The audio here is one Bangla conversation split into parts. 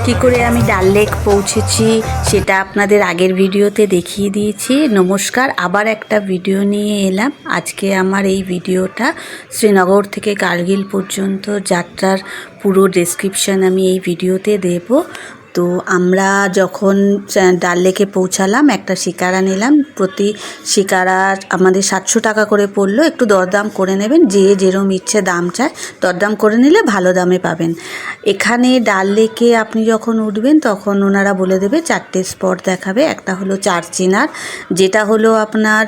কি করে আমি ডাল লেক পৌঁছেছি সেটা আপনাদের আগের ভিডিওতে দেখিয়ে দিয়েছি। নমস্কার, আবার একটা ভিডিও নিয়ে এলাম। আজকে আমার এই ভিডিওটা শ্রীনগর থেকে কার্গিল পর্যন্ত যাত্রার পুরো ডেসক্রিপশান আমি এই ভিডিওতে দেব। তো আমরা যখন ডাল লেকে পৌঁছালাম একটা শিকারা নিলাম। প্রতি শিকারা আমাদের 700 টাকা করে পড়লো। একটু দরদাম করে নেবেন, যে যেরম ইচ্ছে দাম চায় দরদাম করে নিলে ভালো দামে পাবেন। এখানে ডাল লেকে আপনি যখন উঠবেন তখন ওনারা বলে দেবে 4টে স্পট দেখাবে। একটা হলো চারচিনার, যেটা হলো আপনার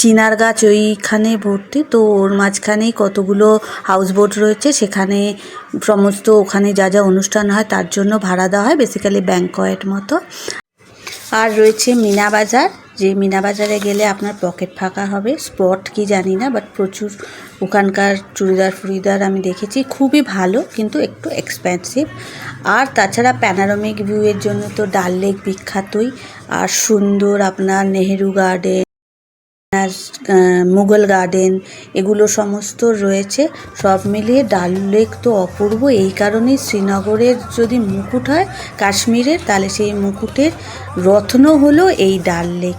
চিনার গাছ ওইখানে ভর্তি। তো ওর মাঝখানেই কতগুলো হাউসবোট রয়েছে, সেখানে সমস্ত ওখানে যা যা অনুষ্ঠান হয় তার জন্য ভাড়া দেওয়া হয়, বেসিক্যালি ব্যাংকয়েট মতো। আর রয়েছে মিনা বাজার, যে মিনা বাজারে গেলে আপনার পকেট ফাঁকা হবে। স্পট কি জানি না, বাট প্রচুর ওখানকার চুড়িদার ফুড়িদার আমি দেখেছি, খুবই ভালো কিন্তু একটু এক্সপেন্সিভ। আর তাছাড়া প্যানারোমিক ভিউয়ের জন্য তো ডাল লেক বিখ্যাতই। আর সুন্দর আপনার নেহেরু গার্ডেন, মুঘল গার্ডেন, এগুলো সমস্ত রয়েছে। সব মিলিয়ে ডাল লেক তো অপূর্ব। এই কারণেই শ্রীনগরের যদি মুকুট হয় কাশ্মীরের, তাহলে সেই মুকুটের রত্ন হলো এই ডাল লেক।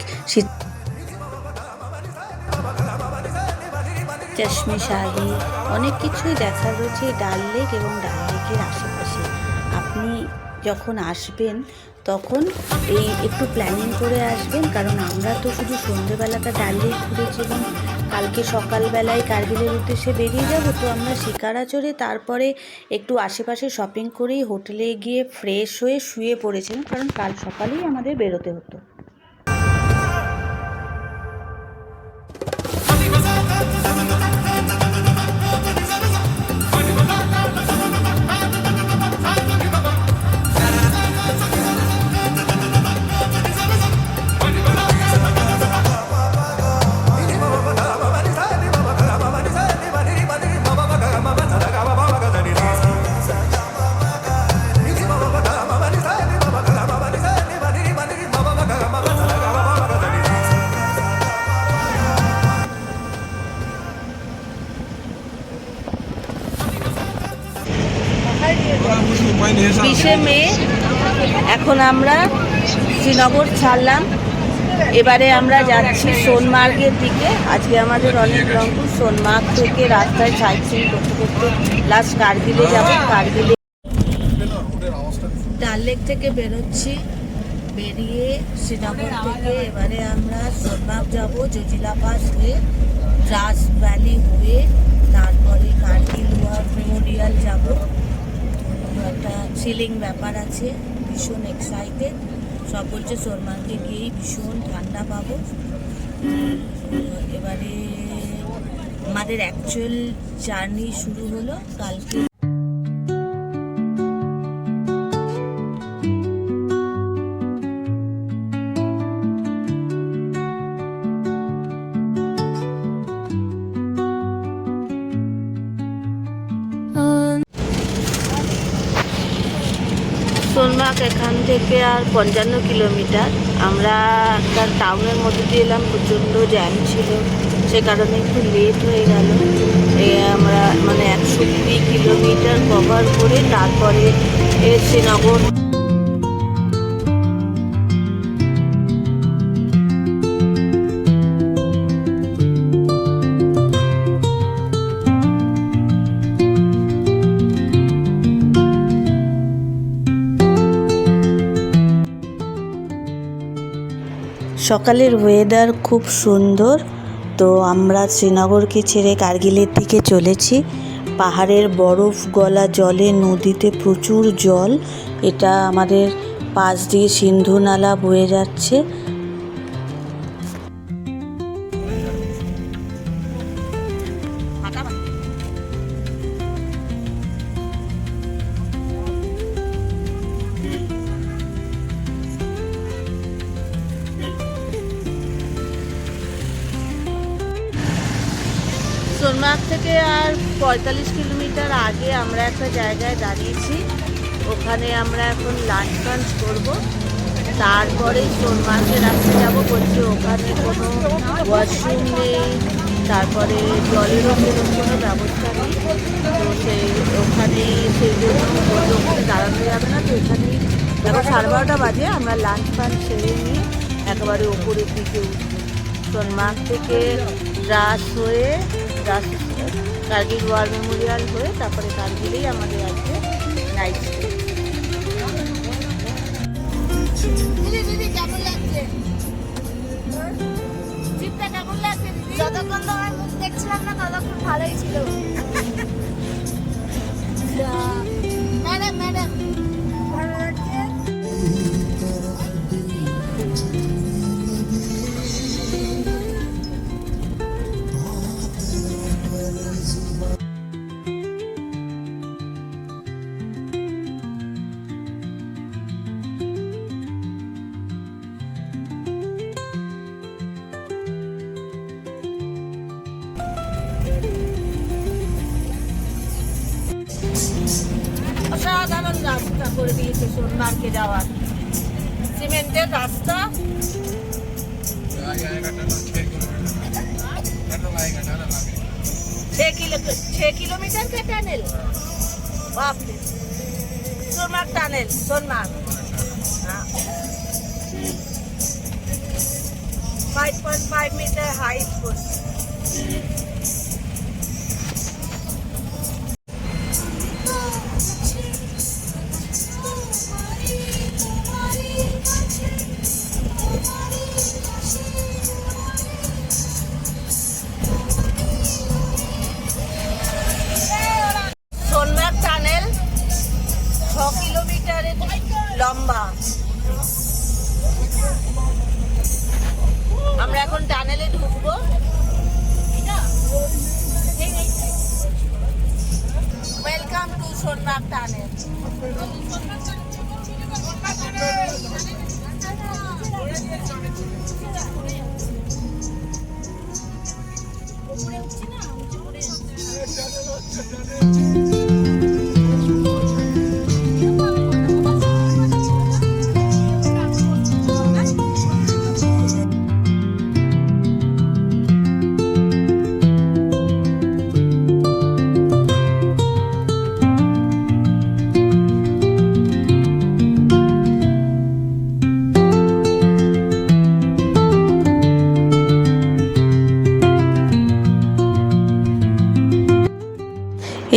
চশমে শাহী অনেক কিছুই দেখার রয়েছে এই ডাল লেক এবং ডাল লেকের আশেপাশে। আপনি যখন আসবেন তখন এই একটু প্ল্যানিং করে আসবেন, কারণ আমরা তো শুধু সন্ধ্যেবেলাটা ডাল লেক ঘুরেছি এবং কালকে সকালবেলায় কার্গিলের উদ্দেশ্যে বেরিয়ে যাব। তো আমরা শিকারা চড়ে তারপরে একটু আশেপাশে শপিং করেই হোটেলে গিয়ে ফ্রেশ হয়ে শুয়ে পড়েছিলাম, কারণ কাল সকালেই আমাদের বেরোতে হতো। বিশে মে এখন আমরা শ্রীনগর ছাড়লাম। এবারে আমরা যাচ্ছি সোনমার্গের দিকে। আজকে আমাদের অনেক লম্ব। সোনমার্গ থেকে রাস্তায় সাইট সিন করতে করতে লাস্ট কার্গিলে যাব। কার্গিলে ডাল লেক থেকে বেরোচ্ছি, বেরিয়ে শ্রীনগর থেকে এবারে আমরা সোনমার্গ যাব, জজিলা পাস হয়ে দ্রাস ভ্যালি হয়ে তারপরে কার্গিল ওয়ার মেমোরিয়াল যাব। একটা থ্রিলিং ব্যাপার আছে, ভীষণ এক্সাইটেড। সব বলছে সোনমার্গে গিয়েই ভীষণ ঠান্ডা পাবো। এবারে আমাদের অ্যাকচুয়াল জার্নি শুরু হলো কালকে। সোনমার্গ এখান থেকে আর 55 কিলোমিটার। আমরা একটা টাউনের মধ্যে দিয়ে এলাম, প্রচণ্ড জ্যাম ছিল, সে কারণে একটু লেট হয়ে গেল। আমরা 120 কিলোমিটার কভার করে তারপরে শ্রীনগর। সকালের ওয়েদার খুব সুন্দর। তো আমরা শ্রীনগরকে ছেড়ে কার্গিলের দিকে চলেছি। পাহাড়ের বরফ গলা জলে, নদীতে প্রচুর জল। এটা আমাদের পাশ দিয়ে সিন্ধু নালা বয়ে যাচ্ছে। সোনমার্গ থেকে আর 45 কিলোমিটার আগে আমরা একটা জায়গায় দাঁড়িয়েছি। ওখানে আমরা এখন লাঞ্চ ফাঞ্চ করবো, তারপরে সোনমার্গের রাস্তায় যাবো। বলছি ওখানে কোনো ওয়াশরুম নেই, তারপরে জলেরও সেরকম কোনো ব্যবস্থা নেই। তো ওখানেই সেই জন্য বললো ওখানে দাঁড়ানো যাবে না, তো এখানেই এখন 12:30 বাজে, আমরা লাঞ্চ ফাঞ্চ সেরে নিয়ে একেবারে ওপরের দিকে উঠবো। সোনমার্গ থেকে দ্রাস হয়ে কার্গিল ওয়ার মেমোরিয়াল হয়ে তারপরে কার্গিলেই আমাদের আজকে নাইট স্টে। যতক্ষণ তোমার মুখ দেখছিলাম না ততক্ষণ ভালোই ছিল। ম্যাডাম ম্যাডাম ভালো লাগছে। অসাধারণ রাস্তা করে দিয়েছে সোনমার্গে যাওয়ার, সিমেন্টের রাস্তা। 6 किलोमीटर का टनल, बाप रे। Sonamarg tunnel, Sonamarg 5.5 metre height पर। সোনমার্গ টানেল 6 কিলোমিটারের লম্বা। আমরা এখন টানেলে ঢুকবো। Welcome to Sonamarg tunnel.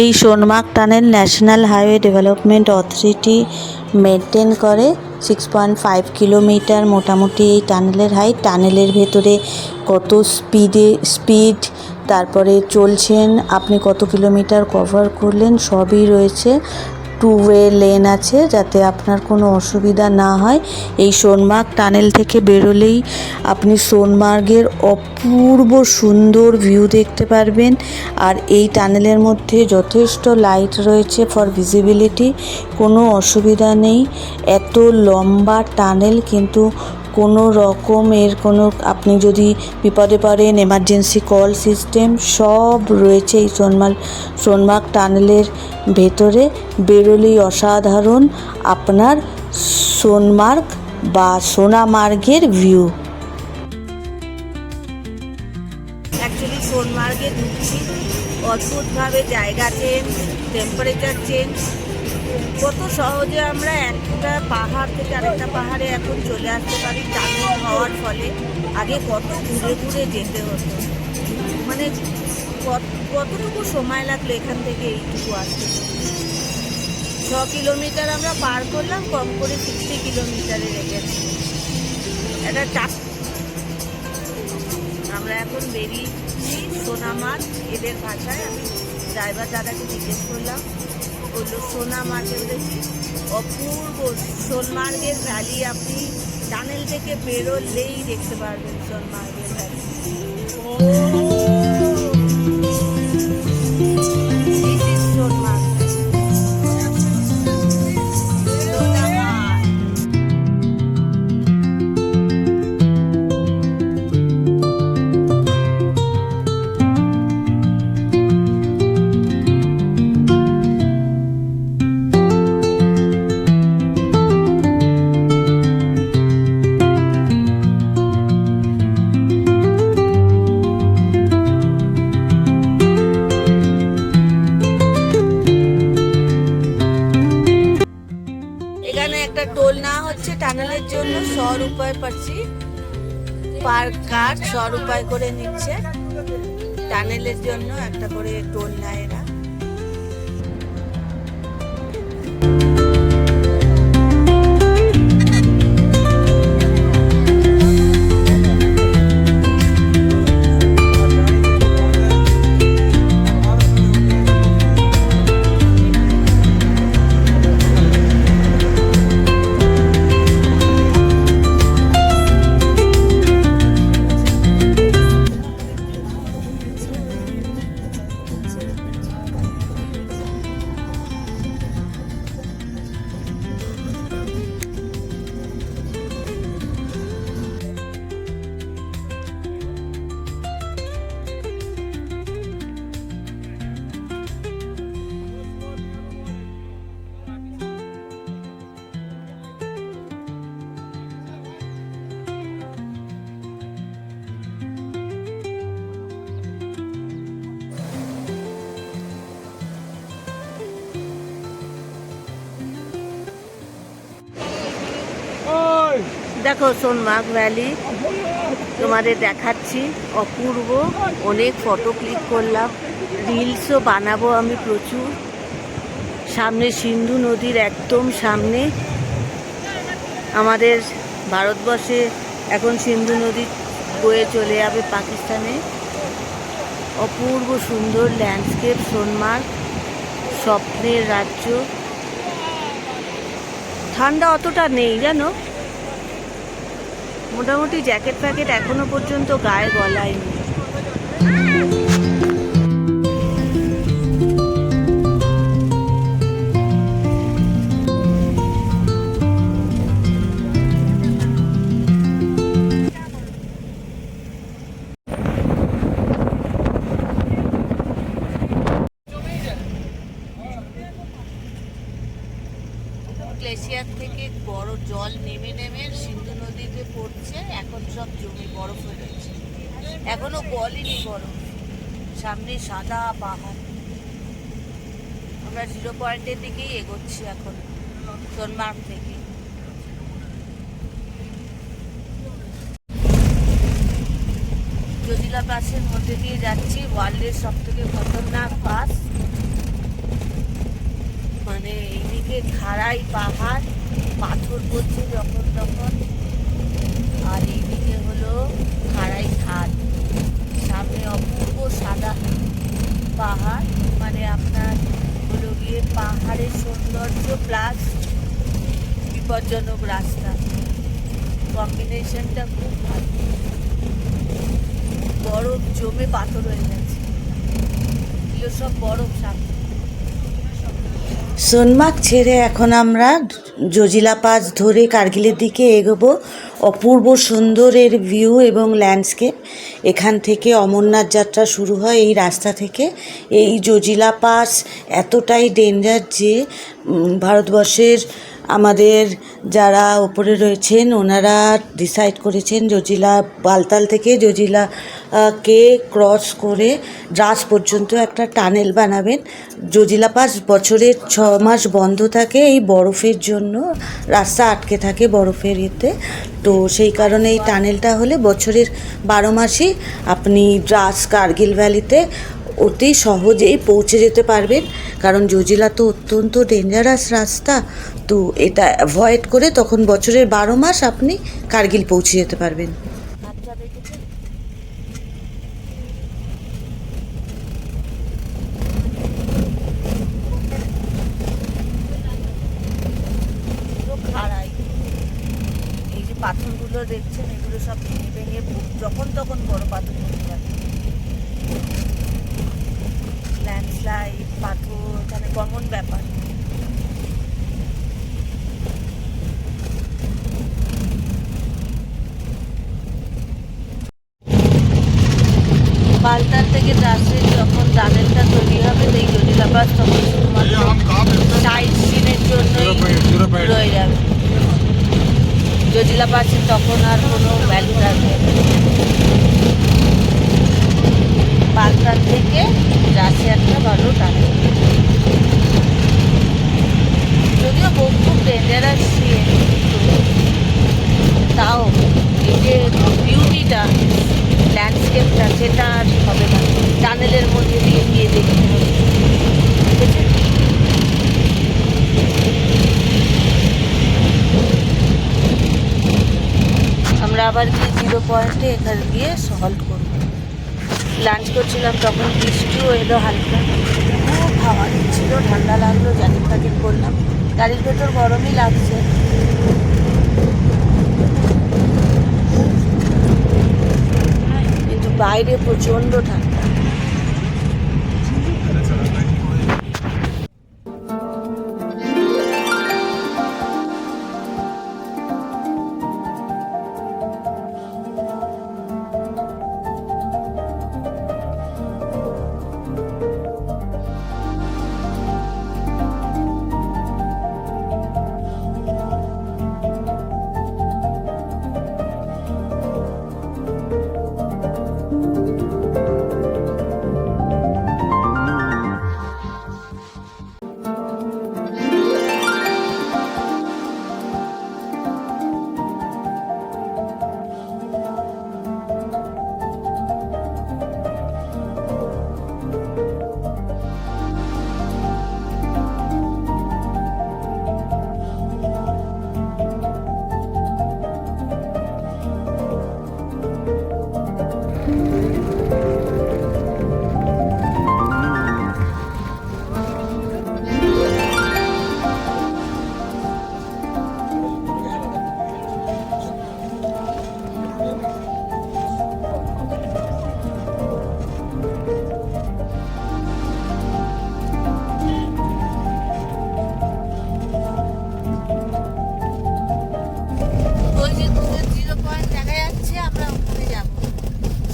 এই Sonamarg tunnel National Highway Development Authority maintain করে। 6.5 কিলোমিটার মোটামুটি এই টানেলের হাইট। টানেলের ভেতরে কত স্পিড তারপরে চলছেন, আপনি কত কিলোমিটার কভার করলেন সবই রয়েছে। 2 ওয়ে লেন আছে যাতে আপনার কোনো অসুবিধা না হয়। এই সোনমার্গ টানেল থেকে বেরোলেই আপনি সোনমার্গের অপূর্ব সুন্দর ভিউ দেখতে পারবেন। আর এই টানেলের মধ্যে যথেষ্ট লাইট রয়েছে ফর ভিজিবিলিটি, কোনো অসুবিধা নেই। এত লম্বা টানেল কিন্তু কোনো রকমের কোনো, আপনি যদি বিপদে পড়েন এমার্জেন্সি কল সিস্টেম সব রয়েছে এই সোনমার্গ টানেলের ভেতরে। বেরোলেই অসাধারণ আপনার সোনমার্গ বা সোনামার্গের ভিউ। অ্যাকচুয়ালি সোনমার্গে ঢুকছি, অদ্ভুতভাবে জায়গা চেঞ্জ, টেম্পারেচার চেঞ্জ। কত সহজে আমরা একটা পাহাড় থেকে আরেকটা পাহাড়ে এখন চলে আসতে পারি টানেল হওয়ার ফলে। আগে কত ঘুরে ঘুরে যেতে হতো, মানে কতটুকু সময় লাগলো এখান থেকে এইটুকু আসতে। 6 কিলোমিটার আমরা পার করলাম, কম করে 60 কিলোমিটারে রেখেছি। এটা আমরা এখন বেরিয়েছি সোনামার্গ এদের ভাষায়। আমি ড্রাইভার দাদাকে জিজ্ঞেস করলাম, বললো সোনামার্গে উঠেছি। অপূর্ব সোনমার্গের ভ্যালি, আপনি টানেল থেকে বেরোলেই দেখতে পারবেন সোনমার্গের ভ্যালি। সোনমার্গ টানেলের জন্য 100 রুপায় পাচ্ছি, পার কার 100 রুপায় করে নিচ্ছে। টানেলের জন্য একটা করে টোল নেয় এরা। দেখো সোনমার্গ ভ্যালি তোমাদের দেখাচ্ছি, অপূর্ব। অনেক ফটো ক্লিক করলাম, রিলসও বানাবো আমি প্রচুর। সামনে সিন্ধু নদীর একদম সামনে। আমাদের ভারতবর্ষে এখন সিন্ধু নদী বয়ে চলে যাবে পাকিস্তানে। অপূর্ব সুন্দর ল্যান্ডস্কেপ সোনমার্গ, স্বপ্নের রাজ্য। ঠান্ডা অতটা নেই জানো, মোটামুটি জ্যাকেট প্যাকেট এখনো পর্যন্ত গায়ে গলায়নি। গ্লেশিয়ার থেকে বড় জল নেমে নেমে সিন্ধু নদীতে পড়ছে, এখন সব জমি বরফ হয়ে রয়েছে, এখনো গলেনি বরফ। সামনে সাদা পাহাড়। আমরা 0 পয়েন্টের দিকেই এগোচ্ছি এখন সোনমার্গ থেকে। জজিলা পাসের মধ্যে দিয়ে যাচ্ছি, ওয়ার্ল্ডের সব থেকে খতরনাক পাস। মানে এইদিকে খাড়াই পাহাড়, পাথর পড়ছে যখন তখন, আর এইদিকে হলো খাড়াই খাদ। সামনে অপূর্ব সাদা পাহাড়, মানে আপনার হলো গিয়ে পাহাড়ের সৌন্দর্য প্লাস বিপজ্জনক রাস্তা, কম্বিনেশনটা খুব ভালো। বরফ জমে পাথর হয়ে গেছে, এগুলো সব বরফ সামনে। সোনমার্গ ছেড়ে এখন আমরা জজিলা পাস ধরে কার্গিলের দিকে এগোবো। অপূর্ব সুন্দরের ভিউ এবং ল্যান্ডস্কেপ। এখান থেকে অমরনাথ যাত্রা শুরু হয় এই রাস্তা থেকে। এই জজিলা পাস এতটাই ডেঞ্জার যে ভারতবর্ষের আমাদের যারা ওপরে রয়েছেন ওনারা ডিসাইড করেছেন জজিলা বালতাল থেকে জজিলাকে ক্রস করে দ্রাস পর্যন্ত একটা টানেল বানাবেন। জজিলা পাস বছরের 6 মাস বন্ধ থাকে এই বরফের জন্য, রাস্তা আটকে থাকে বরফের এতে। তো সেই কারণে এই টানেলটা হলে বছরের 12 মাসই আপনি দ্রাস কার্গিল ভ্যালিতে অতি সহজেই পৌঁছে যেতে পারবেন। কারণ জজিলা তো অত্যন্ত ডেঞ্জারাস রাস্তা, তো এটা অ্যাভয়েড করে তখন বছরের 12 মাস আপনি কার্গিল পৌঁছে যেতে পারবেন। এই যে পাথরগুলো দেখছেন, এগুলো সব ভেঙে ভেঙে যখন তখন বড় পাথর পড়ে যাবে। ল্যান্ডস্লাইড, পাথর এখানে কমন ব্যাপার। বালতাল থেকে দ্রাসে যখন টানেলটা তৈরি হবে, এই জজিলা পাস তখন শুধুমাত্র সাইড সিনের জন্যই রয়ে যাবে। জজিলা পাসে তখন আর কোনো ভ্যালু থাকবে না। বালতাল থেকে দ্রাসে একটা ভালো টানেল, যদিও খুব ডেঞ্জারাস হবে না, টানেলের মধ্যে দিয়ে গিয়ে দেখতে হবে, ঠিক আছে? আমরা আবার গিয়ে 0 পয়েন্টে এখানে গিয়ে হল্ট করব। লাঞ্চ করছিলাম তখন বৃষ্টিও এলো হালকা, খুব হাওয়া দিচ্ছিল, ঠান্ডা লাগলো, জ্যাকেট প্যাকেট করলাম। গাড়ির ভেতর গরমই লাগছে, কিন্তু বাইরে প্রচণ্ড ঠান্ডা।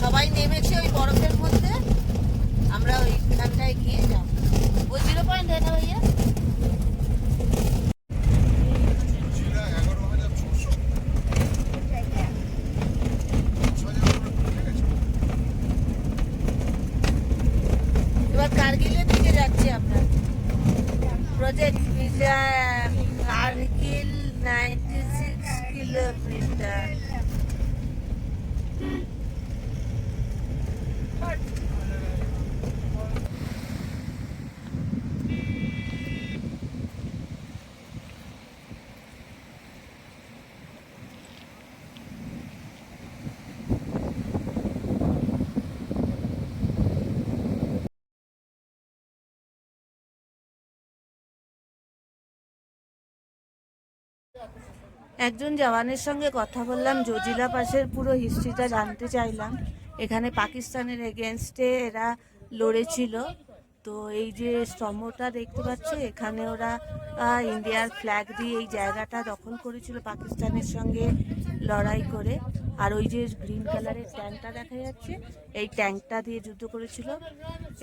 সবাই নেমেছে ওই বরফের মধ্যে, আমরা ওইখানটায় গিয়ে যাব। ওই 0 পয়েন্ট है ना भैया? এবার কার্গিলের দিকে যাচ্ছি আমরা। Project Kargil 96 kilometre. একজন জওয়ানের সঙ্গে কথা বললাম, জজিলা পাসের পুরো হিস্ট্রিটা জানতে চাইলাম। এখানে পাকিস্তানের এগেনস্টে এরা লড়েছিল। তো এই যে স্তম্ভটা দেখতে পাচ্ছ, এখানে ওরা ইন্ডিয়ার ফ্ল্যাগ দিয়ে এই জায়গাটা দখল করেছিল পাকিস্তানের সঙ্গে লড়াই করে। আর ওই যে গ্রিন কালারের ট্যাঙ্কটা দেখা যাচ্ছে, এই ট্যাঙ্কটা দিয়ে যুদ্ধ করেছিল।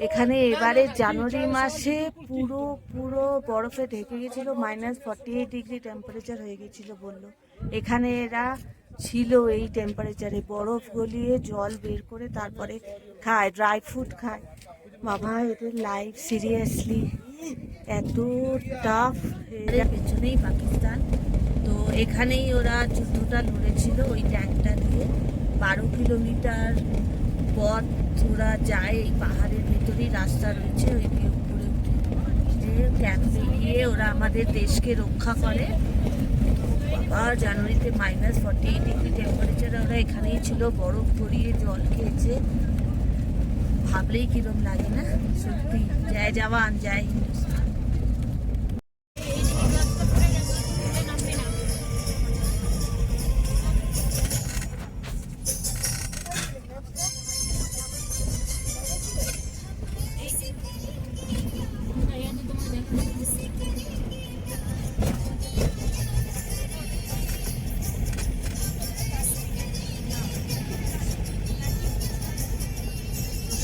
এখানে এবারে জানুয়ারি মাসে পুরো পুরো বরফে ঢেকে গেছিলো, -48 ডিগ্রি টেম্পারেচার হয়ে গেছিলো বললো। এখানে এরা ছিল এই টেম্পারেচারে, বরফ গলিয়ে জল বের করে তারপরে খায়, ড্রাই ফ্রুট খায়। বাবা, এদের লাইফ সিরিয়াসলি এত টাফ। এর পেছনেই পাকিস্তান, তো এখানেই ওরা যুদ্ধটা লড়েছিল ওই ট্যাঙ্কটা দিয়ে। 12 কিলোমিটার পথ ওরা যায়, এই পাহাড়ের ভেতরেই রাস্তা রয়েছে, ওই দিয়ে উপরে উঠে ক্যাম্পে গিয়ে ওরা আমাদের দেশকে রক্ষা করে। বাবা, জানুয়ারিতে -48 ডিগ্রি টেম্পারেচারে ওরা এখানেই ছিল, বরফ গড়িয়ে জল খেয়েছে। ভাবলেই কিরম লাগে না? সত্যি, জয় জওয়ান জয় Hindustan.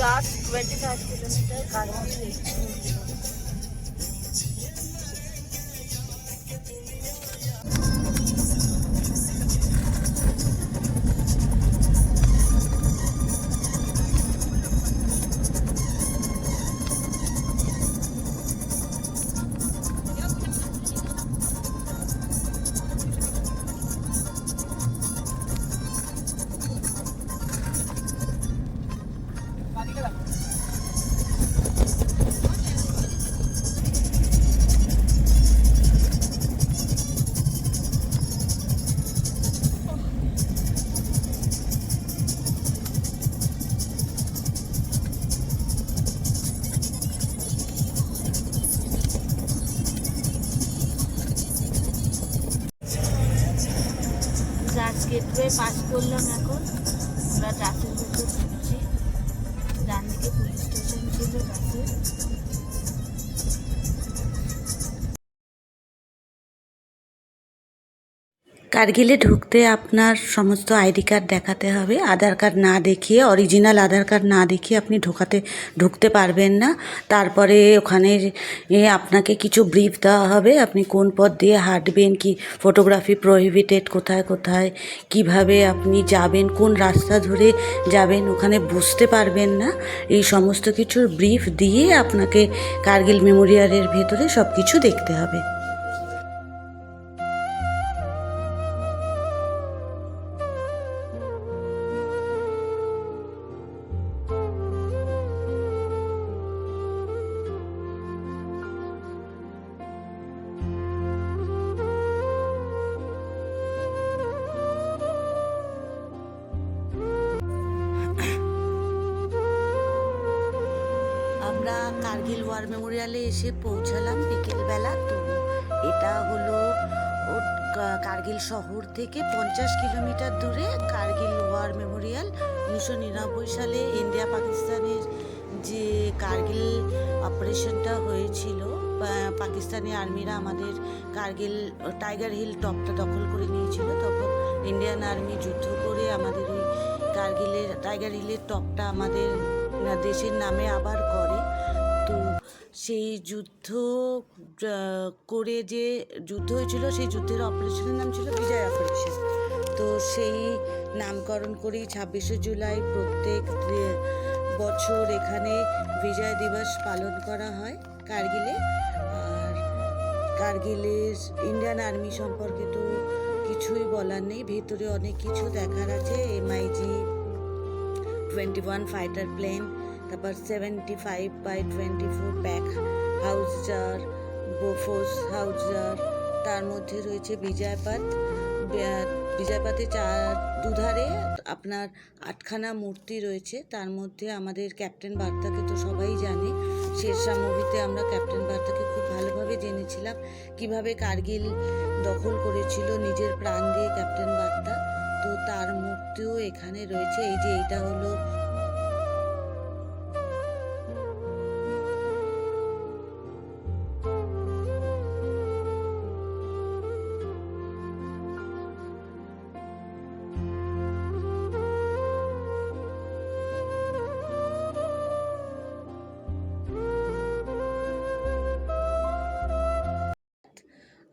Just 25 kilometers Kargil. Church gateway pass করলাম। এখন আমরা ট্রাফিক ভিতর ঢুকছি। ডান দিকে পুলিশ স্টেশন ছিল বাসে। কার্গিলে ঢুকতে আপনার সমস্ত আইডি কার্ড দেখাতে হবে। আধার কার্ড না দেখিয়ে, অরিজিনাল আধার কার্ড না দেখিয়ে আপনি ঢুকতে পারবেন না। তারপরে ওখানে আপনাকে কিছু ব্রিফ দেওয়া হবে, আপনি কোন পথ দিয়ে হাঁটবেন, কি ফটোগ্রাফি প্রহিবিটেড, কোথায় কোথায় কিভাবে আপনি যাবেন, কোন রাস্তা ধরে যাবেন ওখানে বুঝতে পারবেন না। এই সমস্ত কিছুর ব্রিফ দিয়ে আপনাকে কার্গিল মেমোরিয়ালের ভেতরে সব কিছু দেখতে হবে। আমরা কার্গিল ওয়ার মেমোরিয়ালে এসে পৌঁছালাম বিকেলবেলা। তো এটা হলো কার্গিল শহর থেকে 50 কিলোমিটার দূরে কার্গিল ওয়ার মেমোরিয়াল। 1999 সালে ইন্ডিয়া পাকিস্তানের যে কার্গিল অপারেশনটা হয়েছিল, পাকিস্তানি আর্মিরা আমাদের কার্গিল টাইগার হিল টপটা দখল করে নিয়েছিল, তখন ইন্ডিয়ান আর্মি যুদ্ধ করে আমাদের ওই কার্গিলের টাইগার হিলের টপটা আমাদের দেশের নামে আবার করে। তো সেই যুদ্ধ করে যে যুদ্ধ হয়েছিল, সেই যুদ্ধের অপারেশনের নাম ছিল বিজয় অপারেশন। তো সেই নামকরণ করেই 26শে জুলাই প্রত্যেক বছর এখানে বিজয় দিবস পালন করা হয় কার্গিলে। আর কার্গিলের ইন্ডিয়ান আর্মি সম্পর্কে তো কিছুই বলার নেই, ভেতরে অনেক কিছু দেখার আছে। MiG 21 ফাইটার প্লেন, তারপর 75x24 প্যাক হাউজার, বোফোর্স হাউজার, তার মধ্যে রয়েছে বিজয়পাত। বিজয়পাতে দুধারে আপনার 8খানা মূর্তি রয়েছে। তার মধ্যে আমাদের ক্যাপ্টেন বার্তাকে তো সবাই জানে, শেরশাহ মুভিতে আমরা ক্যাপ্টেন বার্তাকে খুব ভালোভাবে জেনেছিলাম, কিভাবে কার্গিল দখল করেছিল নিজের প্রাণ দিয়ে ক্যাপ্টেন বার্তা। তো তার মূর্তিও এখানে রয়েছে। এই যে এইটা হলো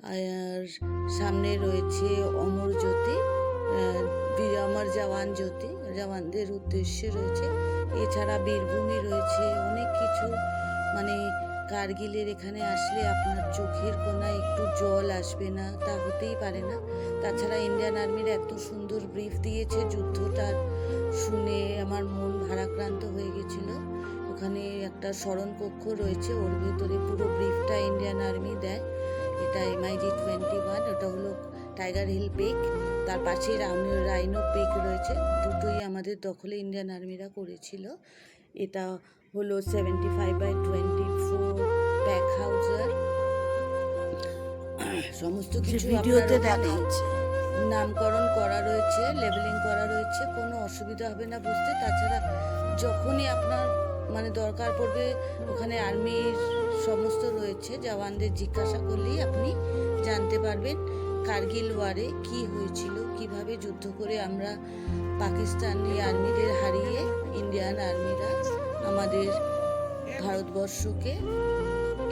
আর সামনে রয়েছে অমর জ্যোতি, অমর জওয়ান জ্যোতি, জওয়ানদের উদ্দেশ্যে রয়েছে। এছাড়া বীরভূমি রয়েছে, অনেক কিছু। মানে কার্গিলের এখানে আসলে আপনার চোখের কোনায় একটু জল আসবে না তা হতেই পারে না। তাছাড়া ইন্ডিয়ান আর্মির এত সুন্দর ব্রিফ দিয়েছে, যুদ্ধটার শুনে আমার মন ভারাক্রান্ত হয়ে গেছিলো। ওখানে একটা স্মরণ কক্ষ রয়েছে, ওর ভেতরে পুরো ব্রিফটা ইন্ডিয়ান আর্মি দেয়। এটা MiG 21, ওটা হলো টাইগার হিল পেক, তার পাশে রাইনো পেক রয়েছে। দুটোই আমাদের দখলে ইন্ডিয়ান আর্মিরা করেছিল। এটা হলো 75x24 প্যাক হাউজার। সমস্ত কিছু ভিডিওতে দেখা যাচ্ছে, নামকরণ করা রয়েছে, লেবেলিং করা রয়েছে, কোনো অসুবিধা হবে না বুঝতে। তাছাড়া যখনই আপনার মানে দরকার পড়বে, ওখানে আর্মির সমস্ত রয়েছে, জওয়ানদের জিজ্ঞাসা করলেই আপনি জানতে পারবেন কার্গিল ওয়ারে কি হয়েছিল, কিভাবে যুদ্ধ করে আমরা পাকিস্তানি আর্মিদের হারিয়ে ইন্ডিয়ান আর্মিরা আমাদের ভারতবর্ষকে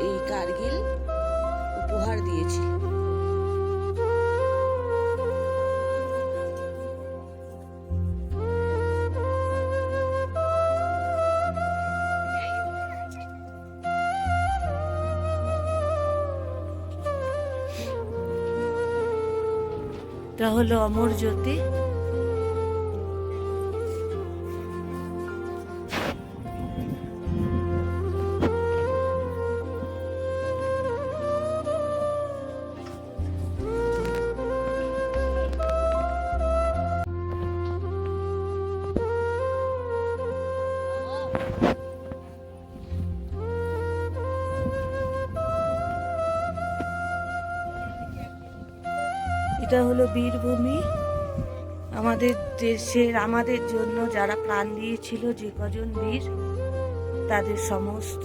এই কার্গিল উপহার দিয়েছিল। এটা হলো অমর জ্যোতি। এটা হলো বীরভূমি, আমাদের দেশের, আমাদের জন্য যারা প্রাণ দিয়েছিল, যে কজন বীর, তাদের সমস্ত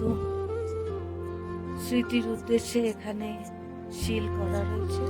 স্মৃতির উদ্দেশ্যে এখানে শিল করা রয়েছে।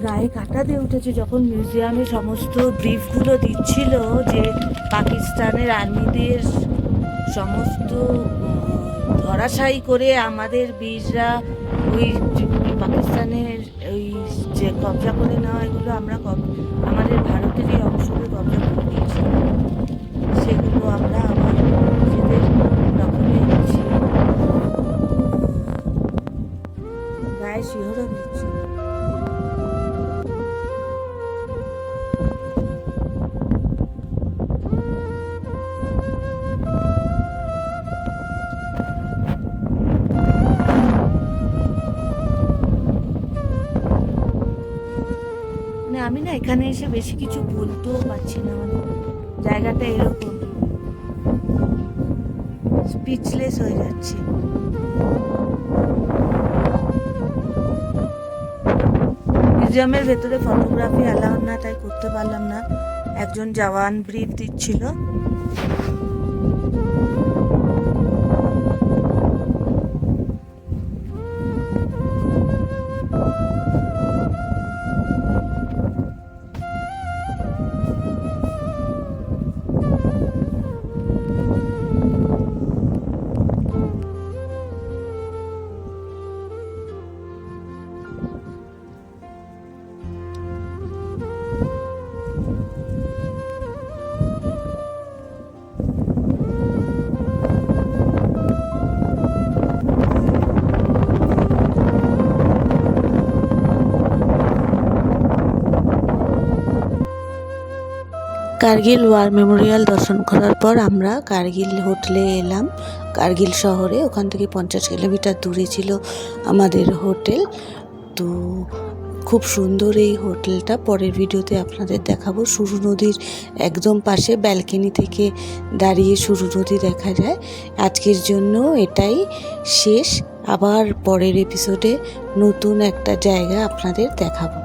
গায়ে কাঁটা দিয়ে উঠেছে যখন মিউজিয়ামে সমস্ত ব্রিফগুলো দিচ্ছিল যে পাকিস্তানের আর্মিদের সমস্ত ধরাশায়ী করে আমাদের বীররা ওই পাকিস্তানের ওই যে কবজা করে নেওয়া, এগুলো আমরা আমাদের ভারতেরই অংশকে কবজা করে নিয়েছি, সেগুলো আমরা আবার নিজেদের দখলে এনেছি। গায়ে শিহরণ দিচ্ছি। আমি না এখানে এসে বেশি কিছু বলতেও পারছি না, মানে জায়গাটা এরকম স্পিচলেস হয়ে যাচ্ছে। মিউজিয়ামের ভেতরে ফটোগ্রাফি অ্যালাউড না, তাই করতে পারলাম না। একজন জওয়ান ব্রিফ দিচ্ছিল। কার্গিল ওয়ার মেমোরিয়াল দর্শন করার পর আমরা কার্গিল হোটেলে এলাম, কার্গিল শহরে। ওখান থেকে 50 কিলোমিটার দূরে ছিল আমাদের হোটেল। তো খুব সুন্দর এই হোটেলটা, পরের ভিডিওতে আপনাদের দেখাবো। সুরু নদীর একদম পাশে ব্যালকনি থেকে দাঁড়িয়ে সুরু নদী দেখা যায়। আজকের জন্য এটাই শেষ, আবার পরের এপিসোডে নতুন একটা জায়গা আপনাদের দেখাবো।